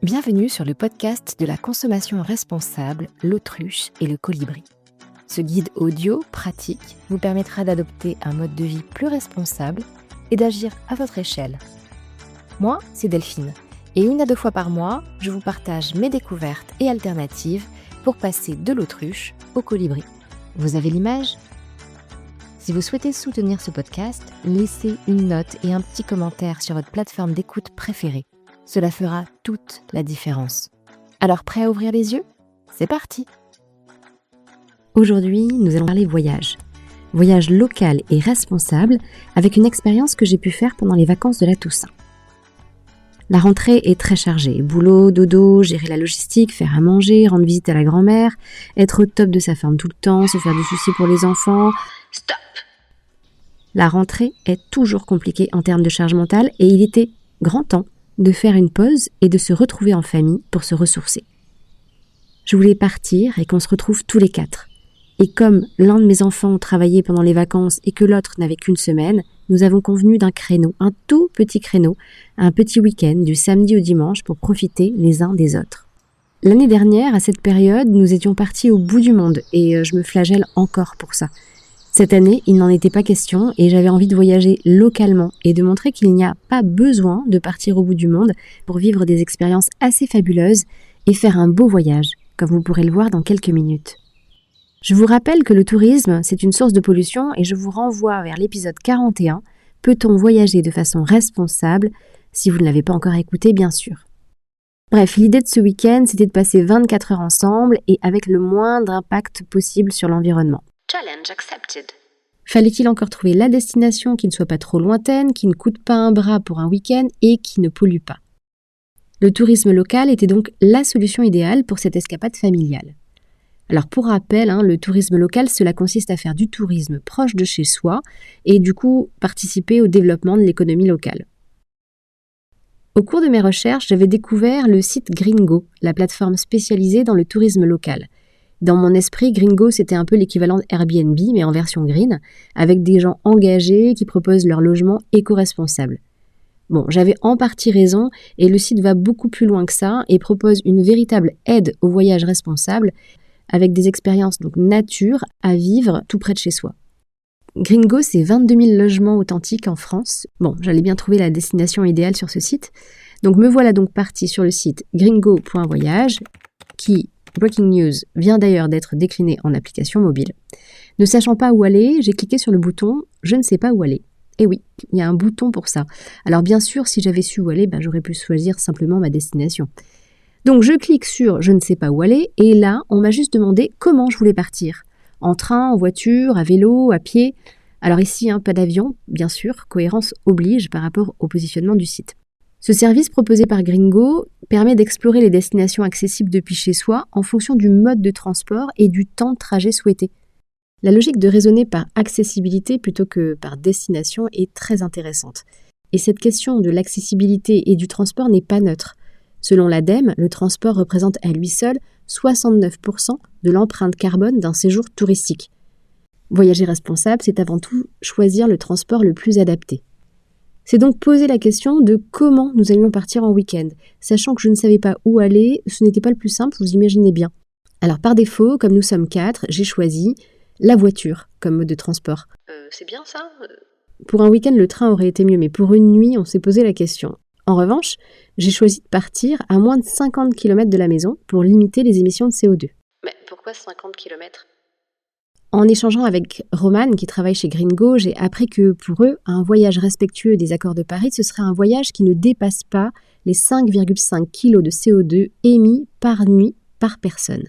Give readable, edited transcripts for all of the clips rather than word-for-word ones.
Bienvenue sur le podcast de la consommation responsable, l'autruche et le colibri. Ce guide audio pratique vous permettra d'adopter un mode de vie plus responsable et d'agir à votre échelle. Moi, c'est Delphine, et 1 à 2 fois par mois, je vous partage mes découvertes et alternatives pour passer de l'autruche au colibri. Vous avez l'image ? Si vous souhaitez soutenir ce podcast, laissez une note et un petit commentaire sur votre plateforme d'écoute préférée. Cela fera toute la différence. Alors, prêt à ouvrir les yeux ? C'est parti ! Aujourd'hui, nous allons parler voyage. Voyage local et responsable avec une expérience que j'ai pu faire pendant les vacances de la Toussaint. La rentrée est très chargée. Boulot, dodo, gérer la logistique, faire à manger, rendre visite à la grand-mère, être au top de sa forme tout le temps, se faire du souci pour les enfants. Stop ! La rentrée est toujours compliquée en termes de charge mentale et il était grand temps de faire une pause et de se retrouver en famille pour se ressourcer. Je voulais partir et qu'on se retrouve tous les 4. Et comme l'un de mes enfants travaillait pendant les vacances et que l'autre n'avait qu'1 semaine, nous avons convenu d'un créneau, un tout petit créneau, un petit week-end du samedi au dimanche pour profiter les uns des autres. L'année dernière, à cette période, nous étions partis au bout du monde et je me flagelle encore pour ça. Cette année, il n'en était pas question et j'avais envie de voyager localement et de montrer qu'il n'y a pas besoin de partir au bout du monde pour vivre des expériences assez fabuleuses et faire un beau voyage, comme vous pourrez le voir dans quelques minutes. Je vous rappelle que le tourisme, c'est une source de pollution et je vous renvoie vers l'épisode 41, « Peut-on voyager de façon responsable ?» si vous ne l'avez pas encore écouté, bien sûr. Bref, l'idée de ce week-end, c'était de passer 24 heures ensemble et avec le moindre impact possible sur l'environnement. Challenge accepted. Fallait-il encore trouver la destination qui ne soit pas trop lointaine, qui ne coûte pas un bras pour un week-end et qui ne pollue pas. Le tourisme local était donc la solution idéale pour cette escapade familiale. Alors pour rappel, le tourisme local, cela consiste à faire du tourisme proche de chez soi et du coup participer au développement de l'économie locale. Au cours de mes recherches, j'avais découvert le site Gringo, la plateforme spécialisée dans le tourisme local. Dans mon esprit, Gringo, c'était un peu l'équivalent d'Airbnb, mais en version green, avec des gens engagés qui proposent leur logement éco-responsable. Bon, j'avais en partie raison, et le site va beaucoup plus loin que ça et propose une véritable aide au voyage responsable, avec des expériences donc nature à vivre tout près de chez soi. Gringo, c'est 22 000 logements authentiques en France. Bon, j'allais bien trouver la destination idéale sur ce site. Donc me voilà donc partie sur le site gringo.voyage, qui... Breaking news vient d'ailleurs d'être décliné en application mobile. Ne sachant pas où aller, j'ai cliqué sur le bouton « Je ne sais pas où aller ». Et oui, il y a un bouton pour ça. Alors bien sûr, si j'avais su où aller, j'aurais pu choisir simplement ma destination. Donc je clique sur « Je ne sais pas où aller » et là, on m'a juste demandé comment je voulais partir. En train, en voiture, à vélo, à pied. Alors ici, pas d'avion, bien sûr, cohérence oblige par rapport au positionnement du site. Ce service proposé par Gringo permet d'explorer les destinations accessibles depuis chez soi en fonction du mode de transport et du temps de trajet souhaité. La logique de raisonner par accessibilité plutôt que par destination est très intéressante. Et cette question de l'accessibilité et du transport n'est pas neutre. Selon l'ADEME, le transport représente à lui seul 69% de l'empreinte carbone d'un séjour touristique. Voyager responsable, c'est avant tout choisir le transport le plus adapté. C'est donc poser la question de comment nous allions partir en week-end. Sachant que je ne savais pas où aller, ce n'était pas le plus simple, vous imaginez bien. Alors par défaut, comme nous sommes 4, j'ai choisi la voiture comme mode de transport. C'est bien ça ? Pour un week-end, le train aurait été mieux, mais pour une nuit, on s'est posé la question. En revanche, j'ai choisi de partir à moins de 50 km de la maison pour limiter les émissions de CO2. Mais pourquoi 50 km ? En échangeant avec Roman, qui travaille chez Gringo, j'ai appris que pour eux, un voyage respectueux des accords de Paris, ce serait un voyage qui ne dépasse pas les 5,5 kg de CO2 émis par nuit par personne.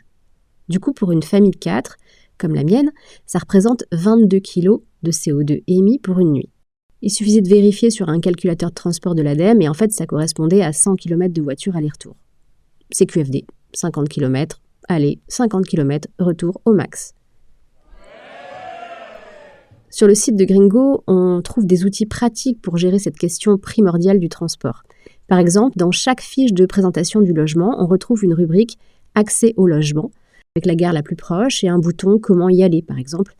Du coup, pour une famille de 4, comme la mienne, ça représente 22 kg de CO2 émis pour une nuit. Il suffisait de vérifier sur un calculateur de transport de l'ADEME et en fait, ça correspondait à 100 km de voiture aller-retour. C'est QFD, 50 km, aller, 50 km, retour au max. Sur le site de Gringo, on trouve des outils pratiques pour gérer cette question primordiale du transport. Par exemple, dans chaque fiche de présentation du logement, on retrouve une rubrique « Accès au logement » avec la gare la plus proche et un bouton « Comment y aller » par exemple.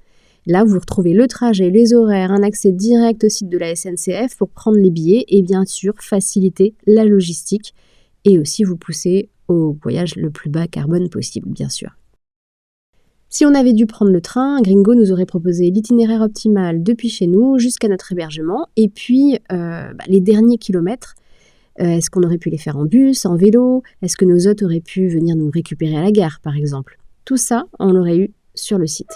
Là, vous retrouvez le trajet, les horaires, un accès direct au site de la SNCF pour prendre les billets et bien sûr faciliter la logistique et aussi vous pousser au voyage le plus bas carbone possible, bien sûr. Si on avait dû prendre le train, Gringo nous aurait proposé l'itinéraire optimal depuis chez nous jusqu'à notre hébergement, et puis les derniers kilomètres, est-ce qu'on aurait pu les faire en bus, en vélo? Est-ce que nos hôtes auraient pu venir nous récupérer à la gare, par exemple? Tout ça, on l'aurait eu sur le site.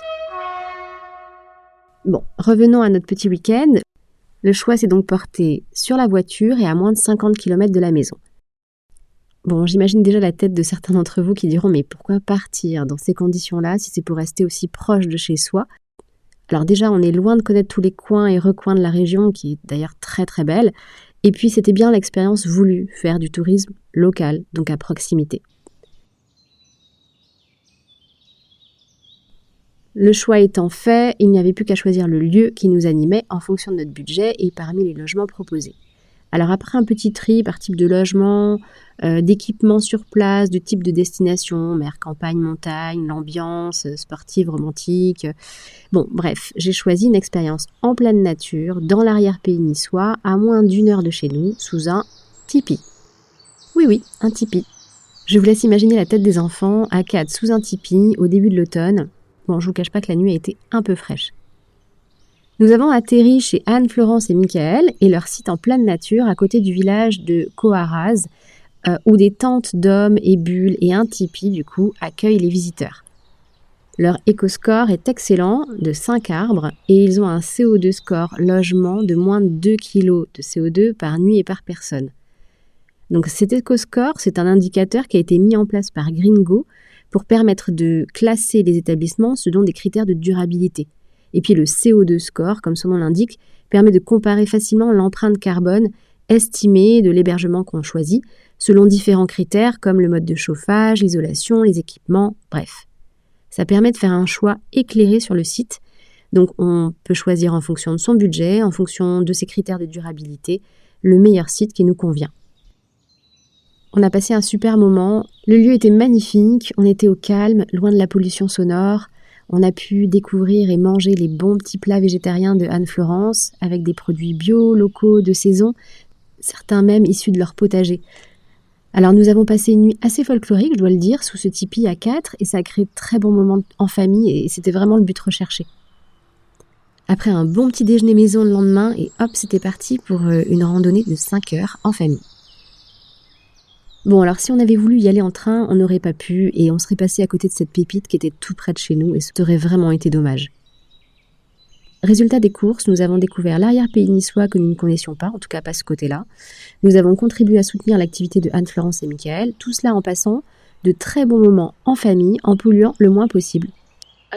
Bon, revenons à notre petit week-end. Le choix s'est donc porté sur la voiture et à moins de 50 km de la maison. Bon, j'imagine déjà la tête de certains d'entre vous qui diront « Mais pourquoi partir dans ces conditions-là si c'est pour rester aussi proche de chez soi ?» Alors déjà, on est loin de connaître tous les coins et recoins de la région, qui est d'ailleurs très très belle. Et puis, c'était bien l'expérience voulue, faire du tourisme local, donc à proximité. Le choix étant fait, il n'y avait plus qu'à choisir le lieu qui nous animait en fonction de notre budget et parmi les logements proposés. Alors après un petit tri par type de logement, d'équipement sur place, de type de destination, mer, campagne, montagne, l'ambiance sportive, romantique. Bon, bref, j'ai choisi une expérience en pleine nature, dans l'arrière-pays niçois, à moins d'1 heure de chez nous, sous un tipi. Oui, un tipi. Je vous laisse imaginer la tête des enfants à 4 sous un tipi au début de l'automne. Bon, je vous cache pas que la nuit a été un peu fraîche. Nous avons atterri chez Anne, Florence et Michael et leur site en pleine nature à côté du village de Coaraz, où des tentes d'hommes et bulles et un tipi, du coup, accueillent les visiteurs. Leur éco-score est excellent, de 5 arbres, et ils ont un CO2 score logement de moins de 2 kg de CO2 par nuit et par personne. Donc cet éco-score, c'est un indicateur qui a été mis en place par Gringo pour permettre de classer les établissements selon des critères de durabilité. Et puis le CO2 score, comme son nom l'indique, permet de comparer facilement l'empreinte carbone estimée de l'hébergement qu'on choisit, selon différents critères comme le mode de chauffage, l'isolation, les équipements, bref. Ça permet de faire un choix éclairé sur le site. Donc on peut choisir en fonction de son budget, en fonction de ses critères de durabilité, le meilleur site qui nous convient. On a passé un super moment, le lieu était magnifique, on était au calme, loin de la pollution sonore. On a pu découvrir et manger les bons petits plats végétariens de Anne-Florence avec des produits bio, locaux, de saison, certains même issus de leur potager. Alors nous avons passé une nuit assez folklorique, je dois le dire, sous ce tipi à 4 et ça a créé de très bons moments en famille et c'était vraiment le but recherché. Après un bon petit déjeuner maison le lendemain et hop, c'était parti pour une randonnée de 5 heures en famille. Bon, alors si on avait voulu y aller en train, on n'aurait pas pu et on serait passé à côté de cette pépite qui était tout près de chez nous et ça aurait vraiment été dommage. Résultat des courses, nous avons découvert l'arrière-pays niçois que nous ne connaissions pas, en tout cas pas ce côté-là. Nous avons contribué à soutenir l'activité de Anne, Florence et Michael, tout cela en passant de très bons moments en famille, en polluant le moins possible.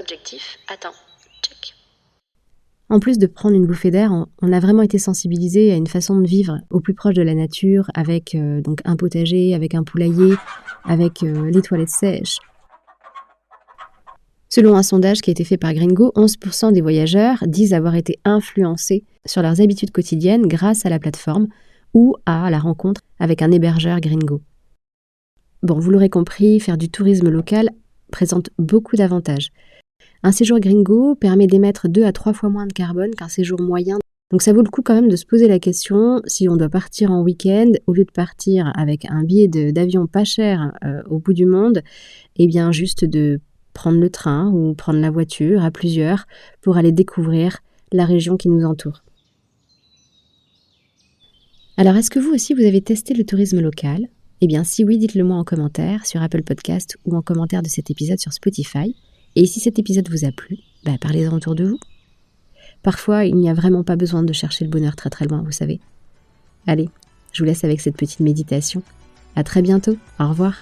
Objectif atteint. Check. En plus de prendre une bouffée d'air, on a vraiment été sensibilisés à une façon de vivre au plus proche de la nature, avec donc un potager, avec un poulailler, avec les toilettes sèches. Selon un sondage qui a été fait par Gringo, 11% des voyageurs disent avoir été influencés sur leurs habitudes quotidiennes grâce à la plateforme ou à la rencontre avec un hébergeur Gringo. Bon, vous l'aurez compris, faire du tourisme local présente beaucoup d'avantages. Un séjour Gringo permet d'émettre 2 à 3 fois moins de carbone qu'un séjour moyen. Donc ça vaut le coup quand même de se poser la question si on doit partir en week-end, au lieu de partir avec un billet d'avion pas cher au bout du monde, et bien juste de prendre le train ou prendre la voiture à plusieurs pour aller découvrir la région qui nous entoure. Alors est-ce que vous aussi vous avez testé le tourisme local ? Eh bien si oui, dites-le moi en commentaire sur Apple Podcast ou en commentaire de cet épisode sur Spotify. Et si cet épisode vous a plu, parlez-en autour de vous. Parfois, il n'y a vraiment pas besoin de chercher le bonheur très très loin, vous savez. Allez, je vous laisse avec cette petite méditation. À très bientôt, au revoir.